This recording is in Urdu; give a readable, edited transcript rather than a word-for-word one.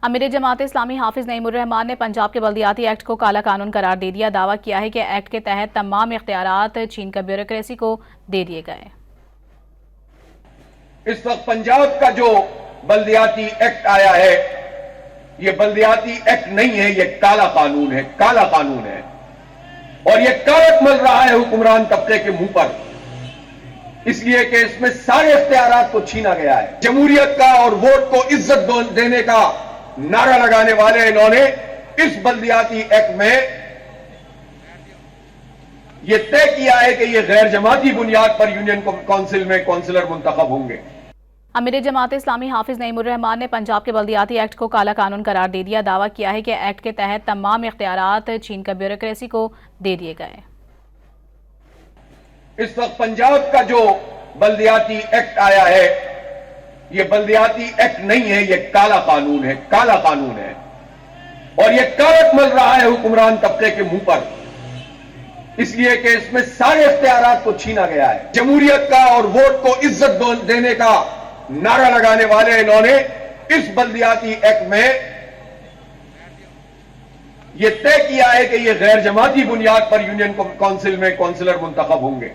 امیر جماعت اسلامی حافظ نعیم الرحمان نے پنجاب کے بلدیاتی ایکٹ کو کالا قانون قرار دے دیا۔ دعویٰ کیا ہے کہ ایکٹ کے تحت تمام اختیارات چھین کر بیوروکریسی کو دے دیے گئے۔ اس وقت پنجاب کا جو بلدیاتی ایکٹ آیا ہے یہ بلدیاتی ایکٹ نہیں ہے، یہ کالا قانون ہے، کالا قانون ہے، اور یہ کالک مل رہا ہے حکمران طبقے کے منہ پر، اس لیے کہ اس میں سارے اختیارات کو چھینا گیا ہے۔ جمہوریت کا اور ووٹ کو عزت دینے کا نعرہ لگانے والے انہوں نے اس بلدیاتی ایکٹ میں یہ طے کیا ہے کہ یہ غیر جماعتی بنیاد پر یونین کونسل میں کونسلر منتخب ہوں گے۔ امیر جماعت اسلامی حافظ نعیم الرحمان نے پنجاب کے بلدیاتی ایکٹ کو کالا قانون قرار دے دیا۔ دعویٰ کیا ہے کہ ایکٹ کے تحت تمام اختیارات چھین کر بیوروکریسی کو دے دیے گئے۔ اس وقت پنجاب کا جو بلدیاتی ایکٹ آیا ہے یہ بلدیاتی ایکٹ نہیں ہے، یہ کالا قانون ہے، کالا قانون ہے، اور یہ کالک مل رہا ہے حکمران طبقے کے منہ پر، اس لیے کہ اس میں سارے اختیارات کو چھینا گیا ہے۔ جمہوریت کا اور ووٹ کو عزت دینے کا نعرہ لگانے والے انہوں نے اس بلدیاتی ایکٹ میں یہ طے کیا ہے کہ یہ غیر جماعتی بنیاد پر یونین کونسل میں کونسلر منتخب ہوں گے۔